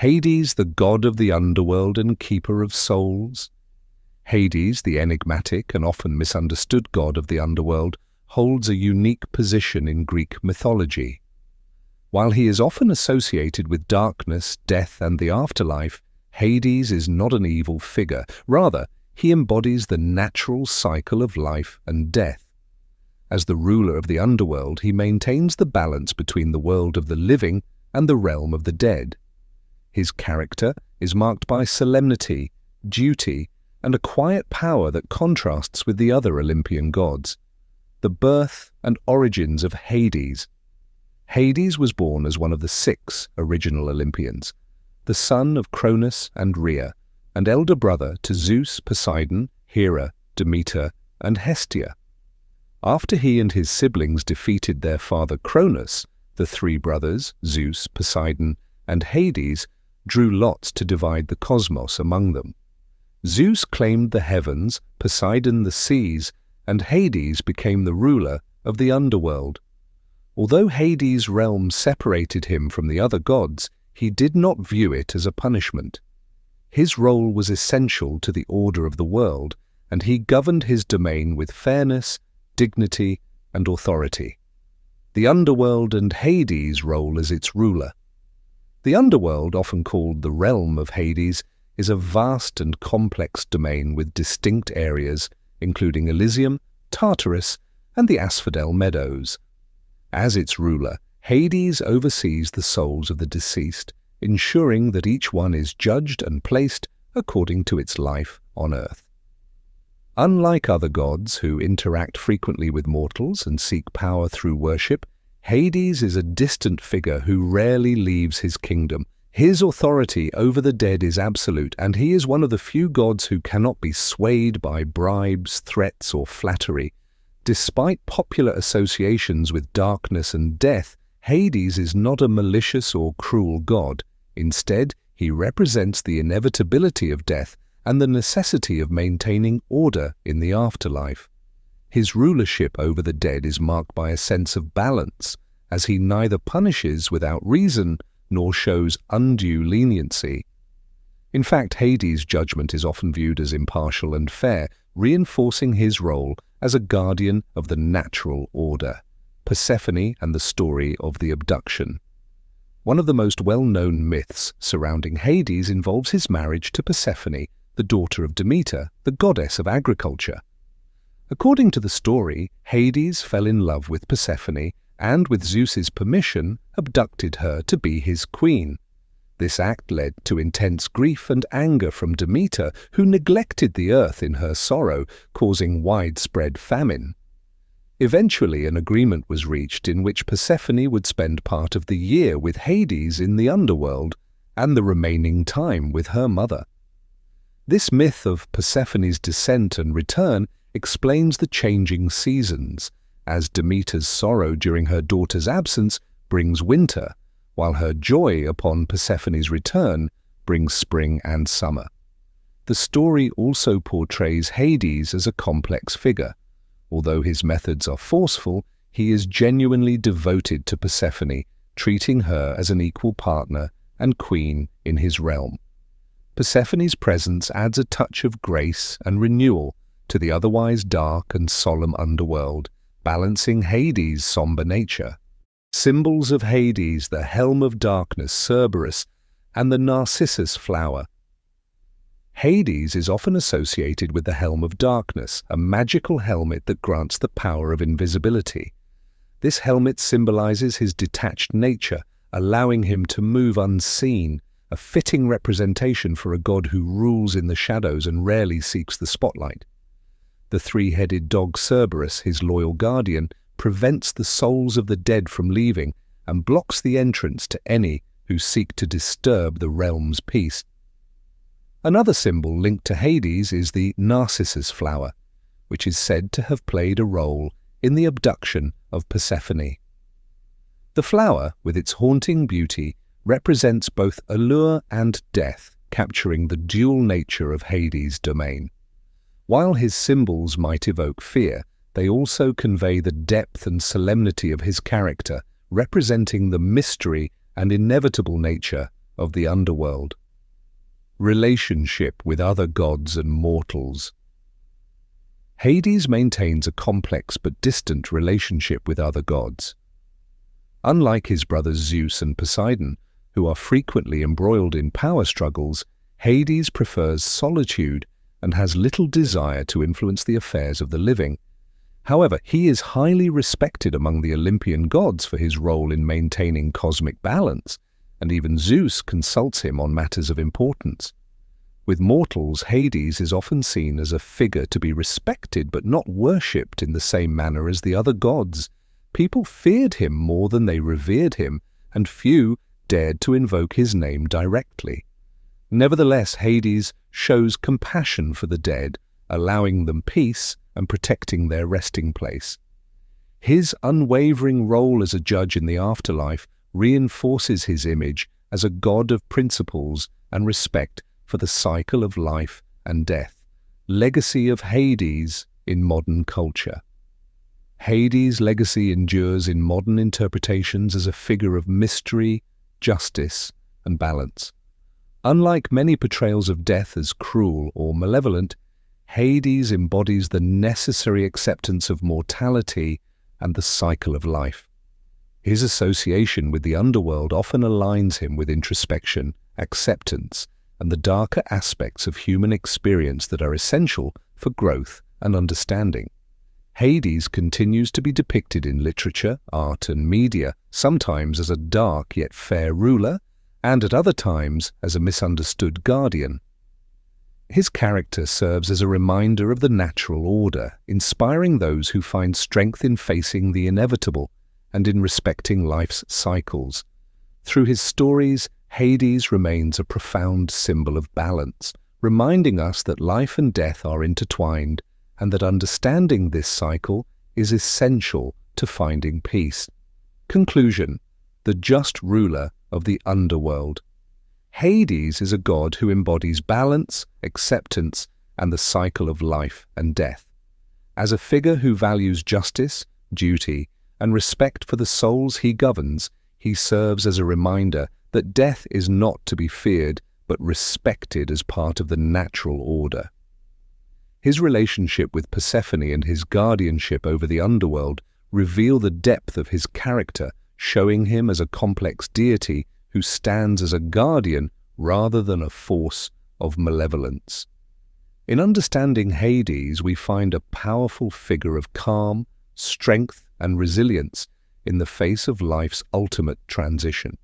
Hades, the god of the underworld and keeper of souls. Hades, the enigmatic and often misunderstood god of the underworld, holds a unique position in Greek mythology. While he is often associated with darkness, death, and the afterlife, Hades is not an evil figure. Rather, he embodies the natural cycle of life and death. As the ruler of the underworld, he maintains the balance between the world of the living and the realm of the dead. His character is marked by solemnity, duty, and a quiet power that contrasts with the other Olympian gods. The birth and origins of Hades. Hades was born as one of the 6 original Olympians, the son of Cronus and Rhea, and elder brother to Zeus, Poseidon, Hera, Demeter, and Hestia. After he and his siblings defeated their father Cronus, the 3 brothers, Zeus, Poseidon, and Hades, drew lots to divide the cosmos among them. Zeus claimed the heavens, Poseidon the seas, and Hades became the ruler of the underworld. Although Hades' realm separated him from the other gods, he did not view it as a punishment. His role was essential to the order of the world, and he governed his domain with fairness, dignity, and authority. The underworld and Hades' role as its ruler. The underworld, often called the realm of Hades, is a vast and complex domain with distinct areas, including Elysium, Tartarus, and the Asphodel Meadows. As its ruler, Hades oversees the souls of the deceased, ensuring that each one is judged and placed according to its life on earth. Unlike other gods who interact frequently with mortals and seek power through worship, Hades is a distant figure who rarely leaves his kingdom. His authority over the dead is absolute, and he is one of the few gods who cannot be swayed by bribes, threats, or flattery. Despite popular associations with darkness and death, Hades is not a malicious or cruel god. Instead, he represents the inevitability of death and the necessity of maintaining order in the afterlife. His rulership over the dead is marked by a sense of balance, as he neither punishes without reason nor shows undue leniency. In fact, Hades' judgment is often viewed as impartial and fair, reinforcing his role as a guardian of the natural order. Persephone and the story of the Abduction. One of the most well-known myths surrounding Hades involves his marriage to Persephone, the daughter of Demeter, the goddess of agriculture. According to the story, Hades fell in love with Persephone and, with Zeus's permission, abducted her to be his queen. This act led to intense grief and anger from Demeter, who neglected the earth in her sorrow, causing widespread famine. Eventually, an agreement was reached in which Persephone would spend part of the year with Hades in the underworld and the remaining time with her mother. This myth of Persephone's descent and return explains the changing seasons, as Demeter's sorrow during her daughter's absence brings winter, while her joy upon Persephone's return brings spring and summer. The story also portrays Hades as a complex figure. Although his methods are forceful, he is genuinely devoted to Persephone, treating her as an equal partner and queen in his realm. Persephone's presence adds a touch of grace and renewal to the otherwise dark and solemn underworld, balancing Hades' somber nature. Symbols of Hades: the Helm of Darkness, Cerberus, and the Narcissus flower. Hades is often associated with the Helm of Darkness, a magical helmet that grants the power of invisibility. This helmet symbolizes his detached nature, allowing him to move unseen, a fitting representation for a god who rules in the shadows and rarely seeks the spotlight. The 3-headed dog Cerberus, his loyal guardian, prevents the souls of the dead from leaving and blocks the entrance to any who seek to disturb the realm's peace. Another symbol linked to Hades is the Narcissus flower, which is said to have played a role in the abduction of Persephone. The flower, with its haunting beauty, represents both allure and death, capturing the dual nature of Hades' domain. While his symbols might evoke fear, they also convey the depth and solemnity of his character, representing the mystery and inevitable nature of the underworld. Relationship with other gods and mortals. Hades maintains a complex but distant relationship with other gods. Unlike his brothers Zeus and Poseidon, who are frequently embroiled in power struggles, Hades prefers solitude and has little desire to influence the affairs of the living. However, he is highly respected among the Olympian gods for his role in maintaining cosmic balance, and even Zeus consults him on matters of importance. With mortals, Hades is often seen as a figure to be respected but not worshipped in the same manner as the other gods. People feared him more than they revered him, and few dared to invoke his name directly. Nevertheless, Hades shows compassion for the dead, allowing them peace and protecting their resting place. His unwavering role as a judge in the afterlife reinforces his image as a god of principles and respect for the cycle of life and death. Legacy of Hades in modern culture. Hades' legacy endures in modern interpretations as a figure of mystery, justice, and balance. Unlike many portrayals of death as cruel or malevolent, Hades embodies the necessary acceptance of mortality and the cycle of life. His association with the underworld often aligns him with introspection, acceptance, and the darker aspects of human experience that are essential for growth and understanding. Hades continues to be depicted in literature, art, and media, sometimes as a dark yet fair ruler, and at other times as a misunderstood guardian. His character serves as a reminder of the natural order, inspiring those who find strength in facing the inevitable and in respecting life's cycles. Through his stories, Hades remains a profound symbol of balance, reminding us that life and death are intertwined and that understanding this cycle is essential to finding peace. Conclusion: the just ruler of the underworld. Hades is a god who embodies balance, acceptance, and the cycle of life and death. As a figure who values justice, duty, and respect for the souls he governs, he serves as a reminder that death is not to be feared but respected as part of the natural order. His relationship with Persephone and his guardianship over the underworld reveal the depth of his character, showing him as a complex deity who stands as a guardian rather than a force of malevolence. In understanding Hades, we find a powerful figure of calm, strength, and resilience in the face of life's ultimate transition.